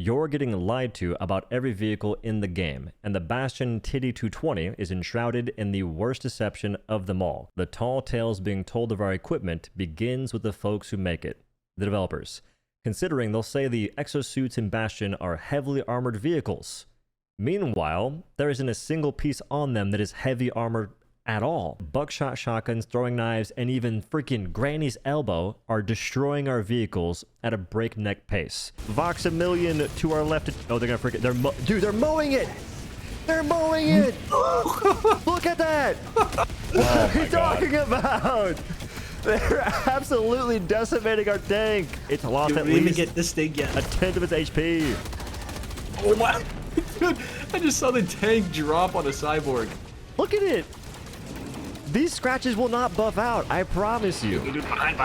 You're getting lied to about every vehicle in the game, and the Bastion Titty 220 is enshrouded in the worst deception of them all. The tall tales being told of our equipment begins with the folks who make it, the developers. Considering they'll say the exosuits in Bastion are heavily armored vehicles. Meanwhile, there isn't a single piece on them that is heavy armored at all. Buckshot shotguns, throwing knives, and even freaking Granny's elbow are destroying our vehicles at a breakneck pace. Vox a million to our left. Oh, they're gonna freaking, dude, they're mowing it! They're mowing it! Look at that! What are you talking about? They're absolutely decimating our tank. It's lost at least get this thing yet. a tenth of its HP. Oh my! Dude, I just saw the tank drop on a cyborg. Look at it. These scratches will not buff out, I promise you. Dude, behind.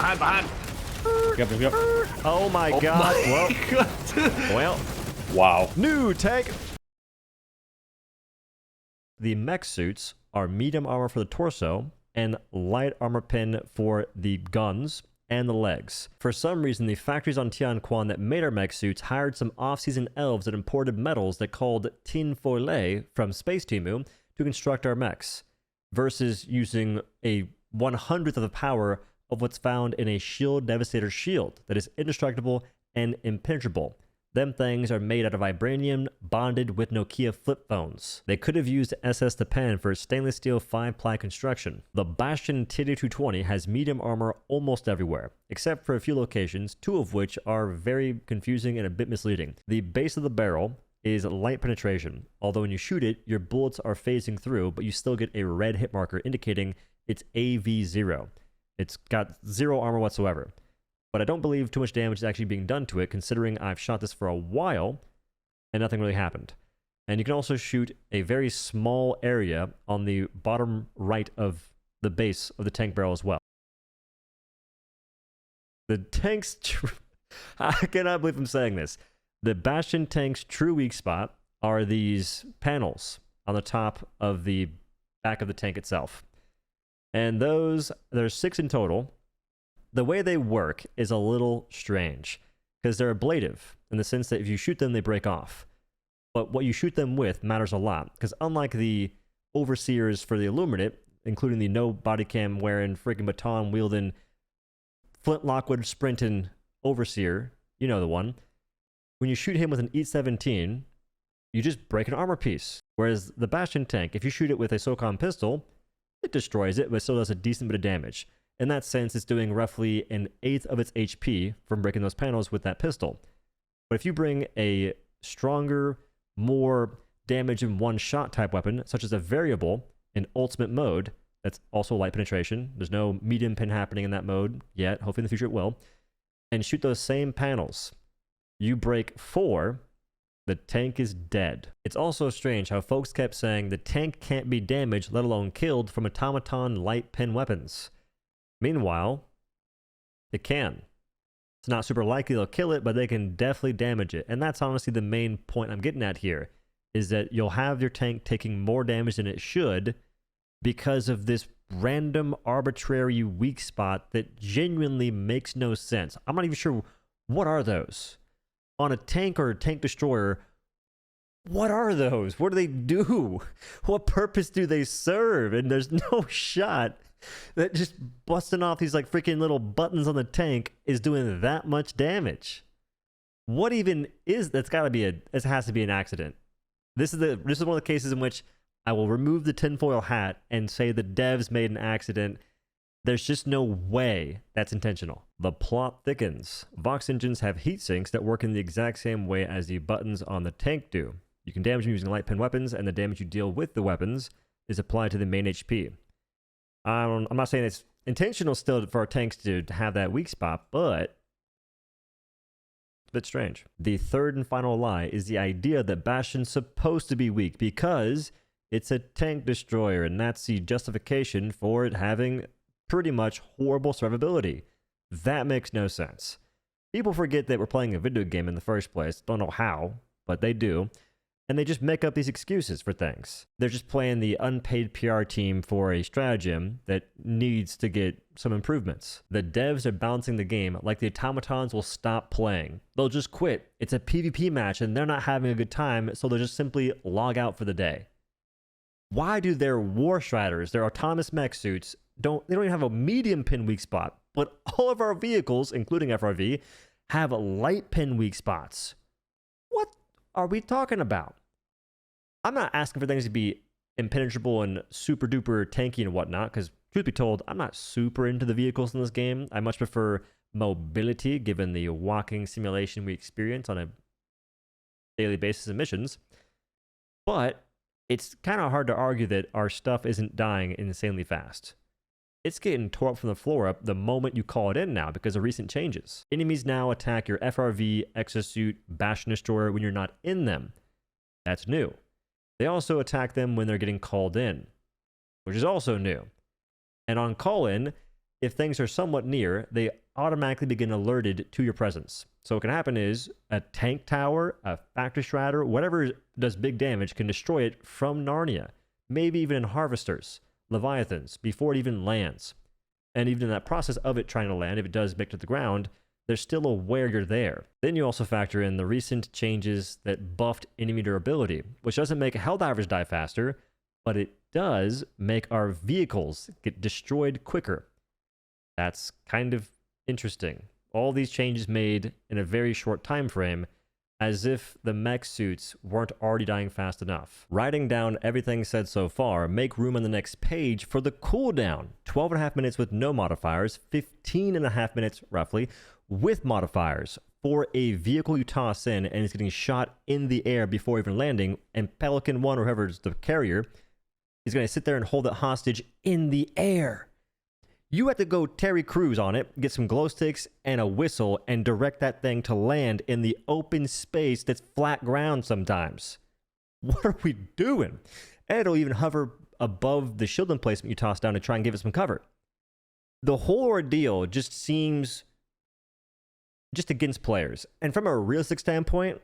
Yep. Oh my god. Well, Wow. new tank. The mech suits are medium armor for the torso and light armor pin for the guns and the legs. For some reason, the factories on Tianquan that made our mech suits hired some off-season elves that imported metals that called tin foile from Space Temu to construct our mechs, versus using a 100th of the power of what's found in a Shield Devastator shield that is indestructible and impenetrable. Them things are made out of vibranium bonded with Nokia flip phones. They could have used SS Japan for stainless steel 5-ply construction. The Bastion Titty 220 has medium armor almost everywhere, except for a few locations, 2 of which are very confusing and a bit misleading. The base of the barrel is light penetration, although when you shoot it, your bullets are phasing through, but you still get a red hit marker indicating it's AV0. It's got 0 armor whatsoever. But I don't believe too much damage is actually being done to it, considering I've shot this for a while and nothing really happened. And you can also shoot a very small area on the bottom right of the base of the tank barrel as well. The tank's I cannot believe I'm saying this. The Bastion tank's true weak spot are these panels on the top of the back of the tank itself. And there's 6 in total. The way they work is a little strange, because they're ablative, in the sense that if you shoot them, they break off. But what you shoot them with matters a lot, because unlike the overseers for the Illuminate, including the no body cam wearing freaking baton wielding Flint Lockwood sprinting overseer, you know the one, when you shoot him with an E-17, you just break an armor piece. Whereas the Bastion tank, if you shoot it with a SOCOM pistol, it destroys it, but still does a decent bit of damage. In that sense, it's doing roughly an 1/8 of its HP from breaking those panels with that pistol. But if you bring a stronger, more damage in one shot type weapon, such as a variable in ultimate mode, that's also light penetration. There's no medium pin happening in that mode yet. Hopefully in the future it will. And shoot those same panels. You break 4, the tank is dead. It's also strange how folks kept saying the tank can't be damaged, let alone killed, from automaton light pin weapons. Meanwhile, it can. It's not super likely they'll kill it, but they can definitely damage it. And that's honestly the main point I'm getting at here, is that you'll have your tank taking more damage than it should because of this random arbitrary weak spot that genuinely makes no sense. I'm not even sure, what are those? On a tank or a tank destroyer, what are those? What do they do? What purpose do they serve? And there's no shot that just busting off these like freaking little buttons on the tank is doing that much damage. What even is that's got to be this has to be an accident. This is one of the cases in which I will remove the tinfoil hat and say the devs made an accident. There's just no way that's intentional. The plot thickens. Vox engines have heat sinks that work in the exact same way as the buttons on the tank do. You can damage them using light pin weapons, and the damage you deal with the weapons is applied to the main HP. I'm not saying it's intentional still for our tanks to have that weak spot, but it's a bit strange. The third and final lie is the idea that Bastion's supposed to be weak because it's a tank destroyer, and that's the justification for it having pretty much horrible survivability. That makes no sense. People forget that we're playing a video game in the first place. Don't know how, but they do. And they just make up these excuses for things. They're just playing the unpaid PR team for a stratagem that needs to get some improvements. The devs are balancing the game like the automatons will stop playing. They'll just quit. It's a PvP match and they're not having a good time, so they'll just simply log out for the day. Why do their war striders, their autonomous mech suits, they don't even have a medium pin weak spot, but all of our vehicles, including FRV, have light pin weak spots? What are we talking about? I'm not asking for things to be impenetrable and super duper tanky and whatnot, because truth be told, I'm not super into the vehicles in this game. I much prefer mobility, given the walking simulation we experience on a daily basis in missions. But it's kind of hard to argue that our stuff isn't dying insanely fast. It's getting tore up from the floor up the moment you call it in now because of recent changes. Enemies now attack your FRV, Exosuit, Bastion Destroyer when you're not in them. That's new. They also attack them when they're getting called in, which is also new. And on call-in, if things are somewhat near, they automatically begin alerted to your presence. So what can happen is a tank tower, a factory strider, whatever does big damage can destroy it from Narnia, maybe even in harvesters, leviathans, before it even lands. And even in that process of it trying to land, if it does make it to the ground, they're still aware you're there. Then you also factor in the recent changes that buffed enemy durability, which doesn't make Helldivers die faster, but it does make our vehicles get destroyed quicker. That's kind of interesting. All these changes made in a very short time frame, as if the mech suits weren't already dying fast enough. Writing down everything said so far, make room on the next page for the cooldown. 12.5 minutes with no modifiers, 15.5 minutes roughly with modifiers for a vehicle you toss in and is getting shot in the air before even landing, and Pelican 1 or whoever is the carrier is going to sit there and hold it hostage in the air. You have to go Terry Crews on it, get some glow sticks and a whistle, and direct that thing to land in the open space that's flat ground sometimes. What are we doing? And it'll even hover above the shield emplacement you toss down to try and give it some cover. The whole ordeal just seems just against players. And from a realistic standpoint,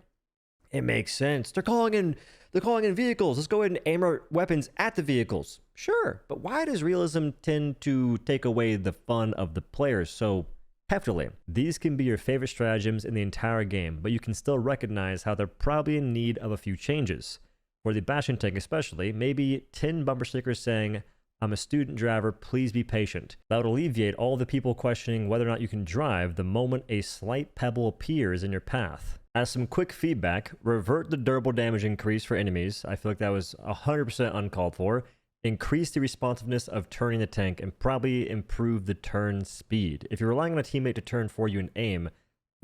it makes sense. They're calling in vehicles. Let's go ahead and aim our weapons at the vehicles. Sure, but why does realism tend to take away the fun of the players so heftily? These can be your favorite stratagems in the entire game, but you can still recognize how they're probably in need of a few changes. For the Bastion Tank especially, maybe 10 bumper stickers saying, "I'm a student driver, please be patient." That would alleviate all the people questioning whether or not you can drive the moment a slight pebble appears in your path. As some quick feedback, revert the durable damage increase for enemies. I feel like that was 100% uncalled for. Increase the responsiveness of turning the tank and probably improve the turn speed. If you're relying on a teammate to turn for you and aim,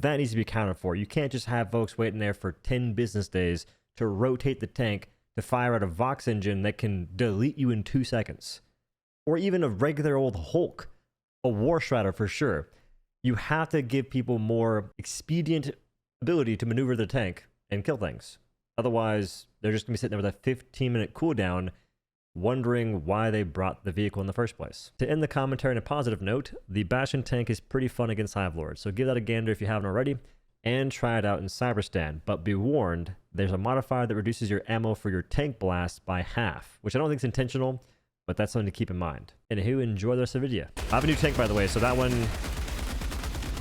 that needs to be accounted for. You can't just have folks waiting there for 10 business days to rotate the tank to fire out a Vox engine that can delete you in 2 seconds. Or even a regular old Hulk, a War Strider for sure. You have to give people more expedient ability to maneuver the tank and kill things. Otherwise, they're just going to be sitting there with a 15-minute cooldown wondering why they brought the vehicle in the first place. To end the commentary on a positive note, the Bastion Tank is pretty fun against Hive Lords, so give that a gander if you haven't already, and try it out in Cyberstan. But be warned, there's a modifier that reduces your ammo for your tank blast by half, which I don't think is intentional, but that's something to keep in mind. Anywho, enjoy the rest of the video. I have a new tank, by the way, so that one,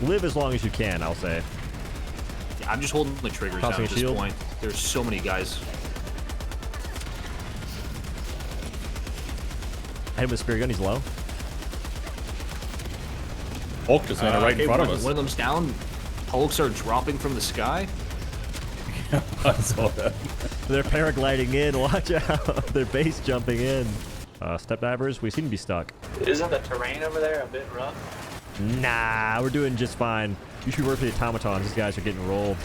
live as long as you can, I'll say. Yeah, I'm just holding the triggers down at this point. There's so many guys. I hit him with a spear gun, he's low. Hulk just landed right in front of us. One of them's down. Hulks are dropping from the sky. I saw that. They're paragliding in, watch out. They're base jumping in. Step divers, we seem to be stuck. Isn't the terrain over there a bit rough? Nah, we're doing just fine. You should work for the automatons. These guys are getting rolled.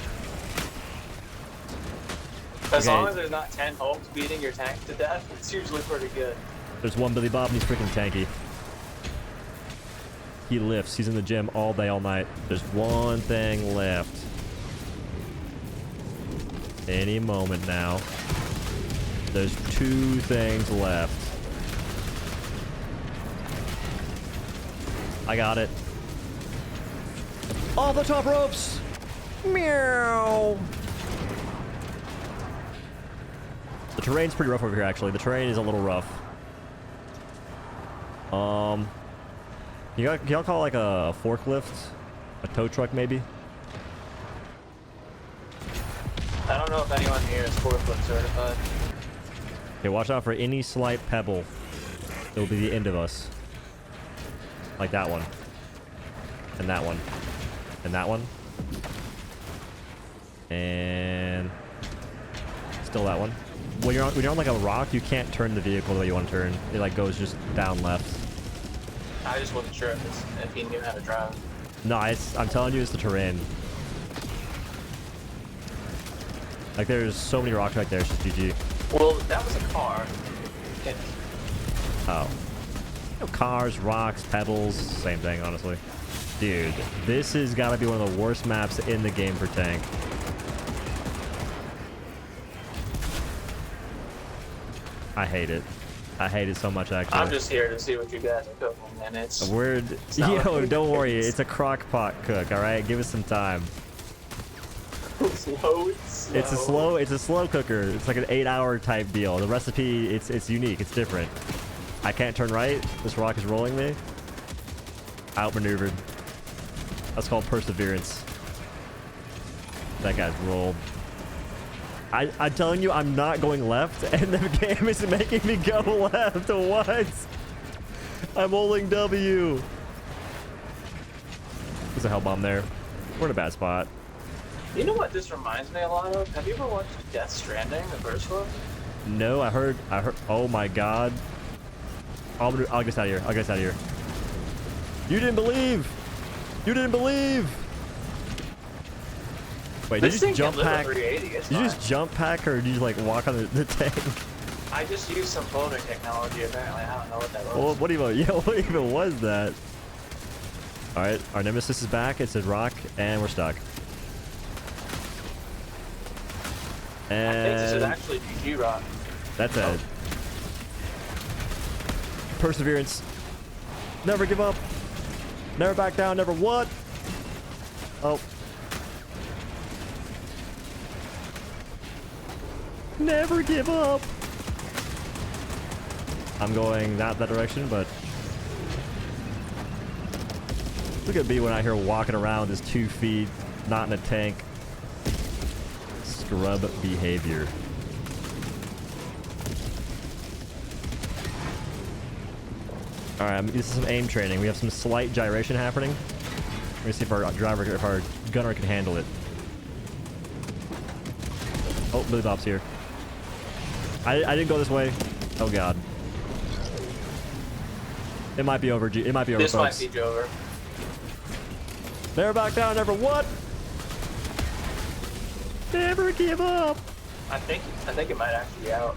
As long as there's not 10 Hulks beating your tank to death, it's usually pretty good. There's one Billy Bob and he's freaking tanky. He lifts. He's in the gym all day, all night. There's one thing left. Any moment now. There's 2 things left. I got it. Off the top ropes! Meow! The terrain's pretty rough over here, actually. The terrain is a little rough. Y'all call like a forklift? A tow truck, maybe? I don't know if anyone here is forklift certified. Okay, watch out for any slight pebble. It'll be the end of us. Like that one. And that one. And that one. And still that one. When you're on like a rock, you can't turn the vehicle the way you want to turn. It like goes just down left. I just wasn't sure if he knew how to drive. No, I'm telling you, it's the terrain. Like there's so many rocks right there. It's just GG. Well, that was a car. Okay. Oh. You know, cars, rocks, pebbles, same thing, honestly. Dude, this has got to be one of the worst maps in the game for tank. I hate it. I hate it so much, actually. I'm just here to see what you guys are cooking, and it's... Yo, don't worry. It's a crock pot cook, all right? Give us some time. Slow. It's a slow cooker. It's like an 8-hour type deal. The recipe, it's unique. It's different. I can't turn right. This rock is rolling me. Outmaneuvered. That's called perseverance. That guy's rolled. I'm telling you, I'm not going left, and the game is making me go left. What? I'm holding W. There's a hell bomb there. We're in a bad spot. You know what this reminds me a lot of? Have you ever watched Death Stranding, the first one? No, I heard. Oh my god. I'll get us out of here. I'll get us out of here. You didn't believe. You didn't believe. Wait, did you just jump pack? Did you just jump pack, or did you just like walk on the tank? I just used some floating technology. Apparently, I don't know what that was. Well, what even was that? All right, our nemesis is back. It's a rock, and we're stuck. And I think this is actually GG rock. That's it. Perseverance. Never give up. Never back down. Never what? Oh. Never give up. I'm going not that direction, but look at me when I hear walking around as 2 feet, not in a tank. Scrub behavior. All right, this is some aim training. We have some slight gyration happening. Let me see if our gunner can handle it. Oh, Billy Bob's here. I didn't go this way. Oh god. It might be over. It might be over, this folks. Might be over. Never back down. Never what? Never give up. I think it might actually be out.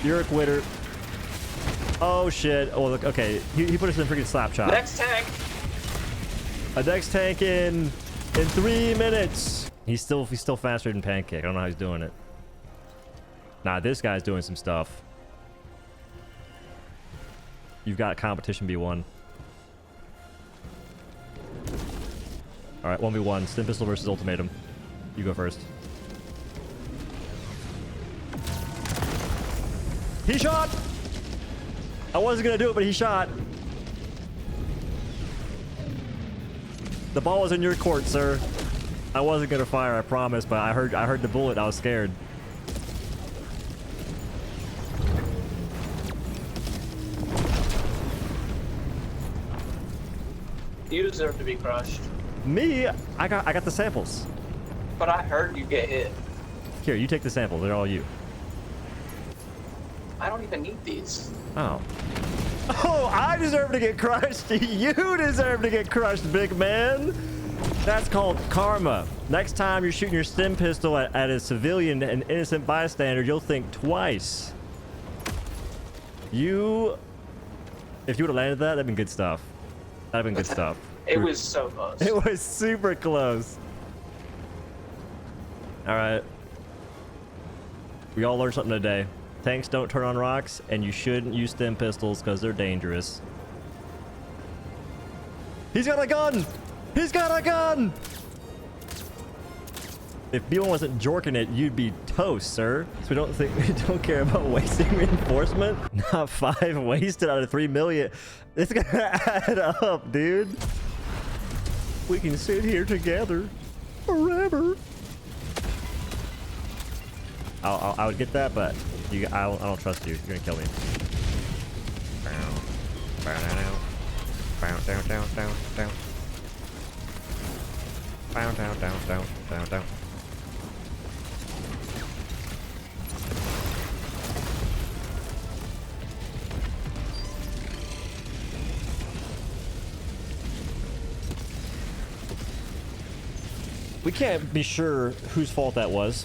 You're a quitter. Oh shit. Oh look. Okay. He put us in a freaking slap chop. Next tank. A next tank in 3 minutes. He's still faster than Pancake. I don't know how he's doing it. Nah, this guy's doing some stuff. You've got competition B1. All right, 1v1. Stim pistol versus ultimatum. You go first. He shot! I wasn't gonna do it, but he shot. The ball was in your court, sir. I wasn't gonna fire, I promise, but I heard the bullet. I was scared. You deserve to be crushed. Me? I got the samples. But I heard you get hit. Here, you take the samples. They're all you. I don't even need these. Oh. Oh, I deserve to get crushed. You deserve to get crushed, big man. That's called karma. Next time you're shooting your stim pistol at a civilian, an innocent bystander, you'll think twice. If you would have landed that, that'd been good stuff. That'd been good stuff. It was so close. It was super close. All right. We all learned something today. Tanks don't turn on rocks, and you shouldn't use stim pistols because they're dangerous. He's got a gun! He's got a gun! If B1 wasn't jorking it, you'd be toast, sir. So we don't care about wasting reinforcement. Not 5 wasted out of 3 million. It's gonna add up, dude. We can sit here together forever. I would get that, but I don't trust you. You're gonna kill me. Down. We can't be sure whose fault that was.